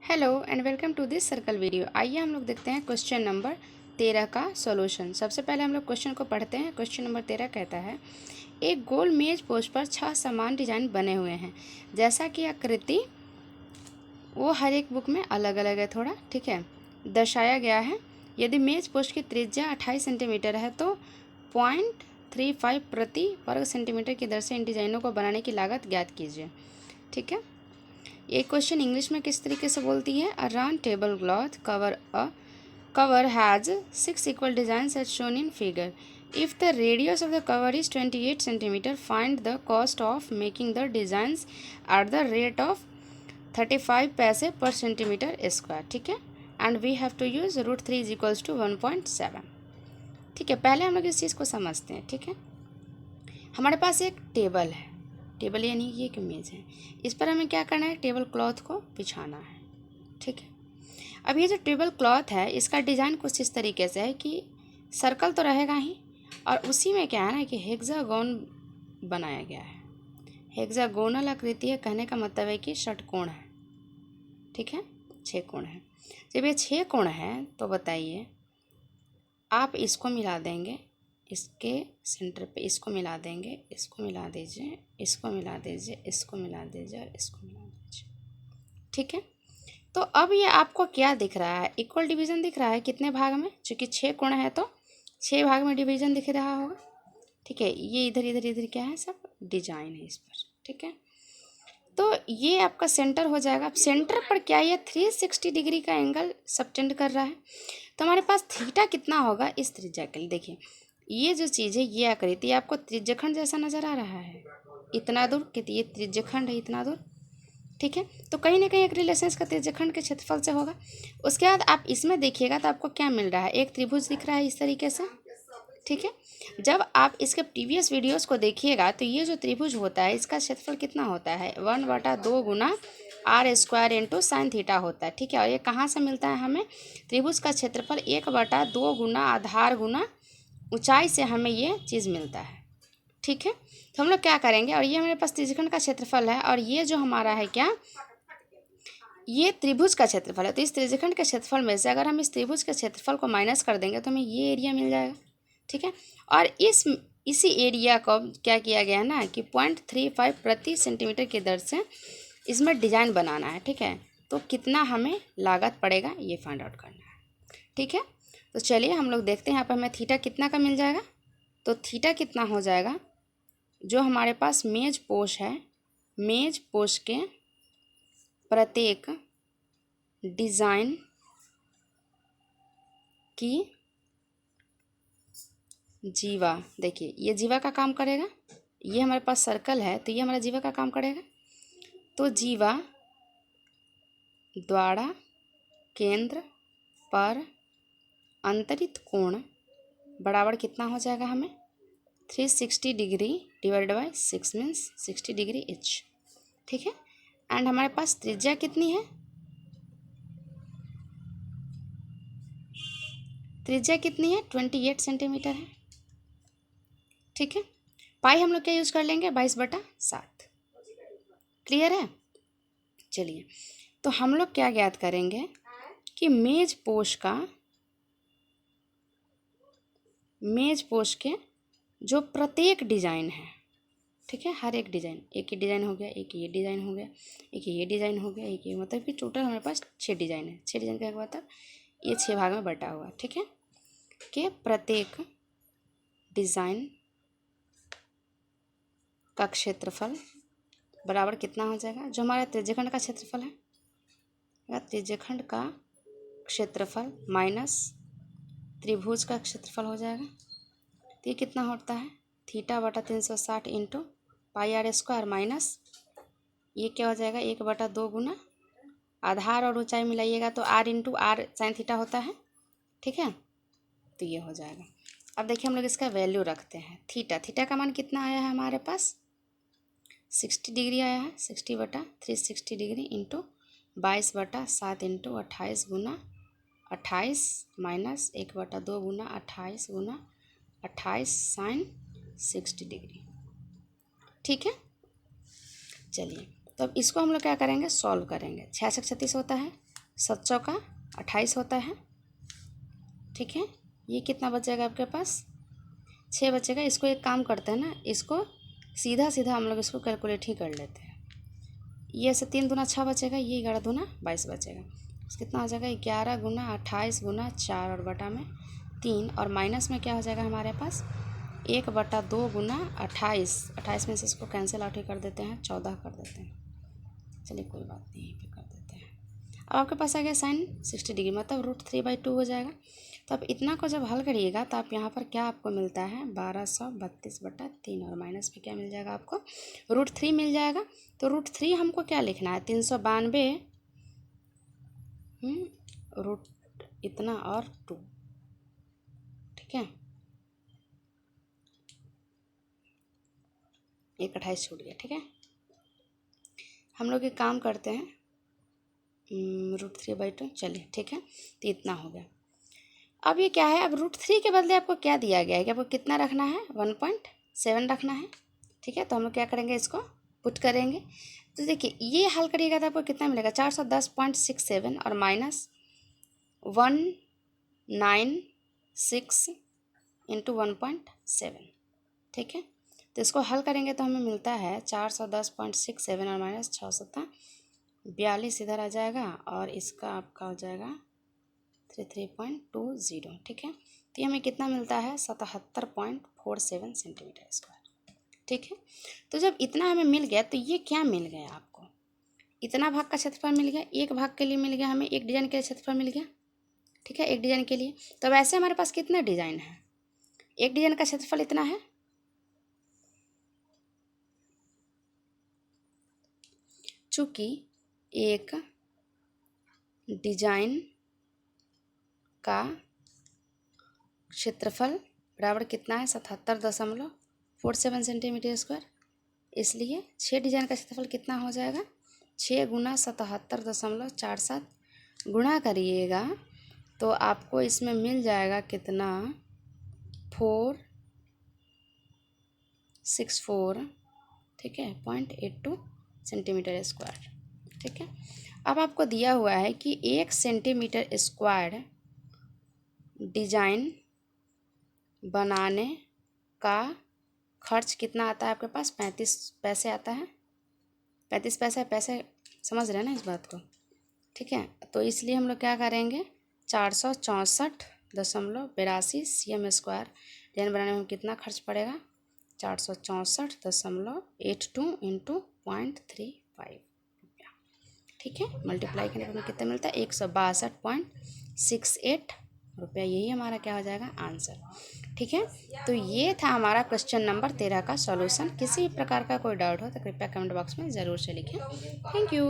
Hello and welcome to this circle video. आइए हम लोग देखते हैं क्वेश्चन नंबर 13 का सॉल्यूशन। सबसे पहले हम लोग क्वेश्चन को पढ़ते हैं। क्वेश्चन नंबर 13 कहता है, एक गोल मेज पोस्ट पर 6 समान डिजाइन बने हुए हैं। जैसा कि आकृति वो हर एक बुक में अलग अलग है थोड़ा, ठीक है, दर्शाया गया है। यदि मेज पोस्ट की त्रिज्या 28 सेंटीमीटर है तो 0.35 प्रति वर्ग सेंटीमीटर की दर से इन डिजाइनों को बनाने की लागत ज्ञात कीजिए। ठीक है, ये क्वेश्चन इंग्लिश में किस तरीके से बोलती है। अ round table cloth cover has 6 equal designs as shown in figure. If the radius of the cover is 28 cm, find the cost of making the designs at the rate of 35 पैसे per centimeter square. ठीक है, and we have to use √3 is equals to 1.7. ठीक है, पहले हम लोग इस चीज़ को समझते हैं। ठीक है, हमारे पास एक टेबल है, टेबल यानी ये एक मेज़ है। इस पर हमें क्या करना है, टेबल क्लॉथ को बिछाना है। ठीक है, अब ये जो टेबल क्लॉथ है इसका डिज़ाइन कुछ इस तरीके से है कि सर्कल तो रहेगा ही, और उसी में क्या है ना कि हेक्सागोन बनाया गया है। हेक्सागोनल आकृति है, कहने का मतलब है कि षटकोण है। ठीक है, 6 कोण है। जब ये 6 कोण है तो बताइए, आप इसको मिला देंगे, इसके सेंटर पे इसको मिला देंगे, इसको मिला दीजिए, इसको मिला दीजिए, इसको मिला दीजिए और इसको मिला दीजिए। ठीक है, तो अब ये आपको क्या दिख रहा है, इक्वल डिवीजन दिख रहा है कितने भाग में, चूँकि 6 कोण है तो 6 भाग में डिवीजन दिख रहा होगा। ठीक है, ये इधर इधर इधर क्या है, सब डिजाइन है इस पर। ठीक है, तो ये आपका सेंटर हो जाएगा। अब सेंटर पर क्या, ये 360 डिग्री का एंगल सबटेंड कर रहा है, तो हमारे पास थीटा कितना होगा इस त्रिज्या के लिए। देखिए, ये जो चीज़ है, ये आकृति आपको त्रिज्यखंड जैसा नज़र आ रहा है, इतना दूर कि ये त्रिज्यखंड है, इतना दूर। ठीक है, तो कहीं ना कहीं एक रिलेशन इसका त्रिज्यखंड के क्षेत्रफल से होगा। उसके बाद आप इसमें देखिएगा तो आपको क्या मिल रहा है, एक त्रिभुज दिख रहा है इस तरीके से। ठीक है, जब आप इसके प्रीवियस वीडियोस को देखिएगा तो ये जो त्रिभुज होता है इसका क्षेत्रफल कितना होता है, 1/2 गुना r² इंटू साइन थीटा होता है। ठीक है, और ये कहाँ से मिलता है हमें, त्रिभुज का क्षेत्रफल 1/2 गुना आधार गुना ऊंचाई से हमें ये चीज़ मिलता है। ठीक है, तो हम लोग क्या करेंगे, और ये हमारे पास त्रिज्यखंड का क्षेत्रफल है, और ये जो हमारा है क्या, ये त्रिभुज का क्षेत्रफल है। तो इस त्रिज्यखंड के क्षेत्रफल में से अगर हम इस त्रिभुज के क्षेत्रफल को माइनस कर देंगे तो हमें ये एरिया मिल जाएगा। ठीक है, और इसी एरिया को क्या किया गया है ना कि 0.35 प्रति सेंटीमीटर की दर से इसमें डिजाइन बनाना है। ठीक है, तो कितना हमें लागत पड़ेगा ये फाइंड आउट करना है। ठीक है, तो चलिए हम लोग देखते हैं। यहाँ पर हमें थीटा कितना का मिल जाएगा, तो थीटा कितना हो जाएगा, जो हमारे पास मेज पोश है, मेज पोश के प्रत्येक डिज़ाइन की जीवा, देखिए ये जीवा का काम करेगा, ये हमारे पास सर्कल है तो ये हमारा जीवा का काम करेगा। तो जीवा द्वारा केंद्र पर अंतरित कोण बराबर कितना हो जाएगा हमें, 360 degree divided by 6 means 60 degree each. ठीक है, एंड हमारे पास त्रिज्या कितनी है, त्रिज्या कितनी है, 28 सेंटीमीटर है। ठीक है, पाई हम लोग क्या यूज़ कर लेंगे, 22/7। क्लियर है। चलिए, तो हम लोग क्या ज्ञात करेंगे कि मेज पोश के जो प्रत्येक डिज़ाइन है, ठीक है, हर एक डिज़ाइन, एक ही डिज़ाइन हो गया, एक ये डिज़ाइन हो गया, एक ये डिज़ाइन हो गया, एक ये, मतलब कि टोटल हमारे पास 6 डिज़ाइन है। 6 डिज़ाइन का मतलब ये 6 भाग में बटा हुआ। ठीक है, कि प्रत्येक डिज़ाइन का क्षेत्रफल बराबर कितना हो जाएगा, जो हमारा त्रिज्यखंड का क्षेत्रफल है, त्रिज्यखंड का क्षेत्रफल माइनस त्रिभुज का क्षेत्रफल हो जाएगा। तो ये कितना होता है, θ/360 इंटू πr² माइनस ये क्या हो जाएगा, 1/2 गुना आधार और ऊंचाई मिलाइएगा तो r into r sine theta होता है। ठीक है, तो ये हो जाएगा। अब देखिए हम लोग इसका वैल्यू रखते हैं। थीटा का मान कितना आया है हमारे पास, 60 डिग्री आया है, 60/360 डिग्री इंटू 22/7 इंटू 28 गुना 28 माइनस 1/2 गुना 28 गुना 28 साइन 60 डिग्री। ठीक है, चलिए तो अब इसको हम लोग क्या करेंगे, सॉल्व करेंगे। 66 36 होता है, 7 चौका 28 होता है, ठीक है। ये कितना बचेगा आपके पास, 6 बचेगा। इसको एक काम करते हैं ना, इसको सीधा सीधा हम लोग इसको कैलकुलेट ही कर लेते हैं। ये से 3 दूना 6 बचेगा, ये 11 दूना 22 बचेगा। कितना हो जाएगा, 11 गुना 28 गुना 4 और बटा में 3, और माइनस में क्या हो जाएगा हमारे पास 1/2 गुना 28 में से इसको कैंसिल आउट ही कर देते हैं, 14 कर देते हैं। चलिए कोई बात नहीं, यहीं पे कर देते हैं। अब आपके पास आ गया साइन 60 डिग्री, मतलब √3/2 हो जाएगा। तो आप इतना को जब हल करिएगा तो आप यहाँ पर क्या आपको मिलता है 1232/3, और माइनस में क्या मिल जाएगा आपको √3 मिल जाएगा। तो √3 हमको क्या लिखना है 392 रूट इतना और 2, ठीक है। 1/28 छूट गया, ठीक है। हम लोग एक काम करते हैं, √3/2, चलिए ठीक है। तो इतना हो गया। अब ये क्या है, अब √3 के बदले आपको क्या दिया गया है कि आपको कितना रखना है 1.7 रखना है, ठीक है। तो हम लोग क्या करेंगे, इसको पुट करेंगे। तो देखिए ये हल करिएगा तो आपको कितना मिलेगा 410.67 और माइनस 196 इंटू 1.7, ठीक है। तो इसको हल करेंगे तो हमें मिलता है 410.67 और माइनस 642 इधर आ जाएगा, और इसका आपका हो जाएगा 33.20, ठीक है। तो ये हमें कितना मिलता है 77.47 सेंटीमीटर स्क्वायर, ठीक है। तो जब इतना हमें मिल गया तो ये क्या मिल गया आपको, इतना भाग का क्षेत्रफल मिल गया। एक भाग के लिए मिल गया हमें, एक डिजाइन के लिए क्षेत्रफल मिल गया, ठीक है, एक डिजाइन के लिए। तो वैसे हमारे पास कितना डिजाइन है, एक डिजाइन का क्षेत्रफल इतना है। चूँकि एक डिजाइन का क्षेत्रफल बराबर कितना है 77.47 सेंटीमीटर स्क्वायर, इसलिए 6 डिजाइन का क्षेत्रफल कितना हो जाएगा 6 गुना 77.47 गुणा करिएगा तो आपको इसमें मिल जाएगा कितना 464, ठीक है, 0.82 सेंटीमीटर स्क्वायर, ठीक है। अब आपको दिया हुआ है कि 1 सेंटीमीटर स्क्वायर डिजाइन बनाने का खर्च कितना आता है आपके पास 35 पैसे आता है, 35 पैसे, पैसे समझ रहे हैं ना इस बात को, ठीक है। तो इसलिए हम लोग क्या करेंगे 464.82 cm स्क्वायर डिजाइन बनाने में कितना खर्च पड़ेगा 464.82 इंटू 0.35 रुपया, ठीक है। मल्टीप्लाई करने पर कितना मिलता है 162.68 रुपया, यही हमारा क्या हो जाएगा आंसर, ठीक है। तो ये था हमारा क्वेश्चन नंबर 13 का सॉल्यूशन। किसी भी प्रकार का कोई डाउट हो तो कृपया कमेंट बॉक्स में ज़रूर से लिखें। Thank you.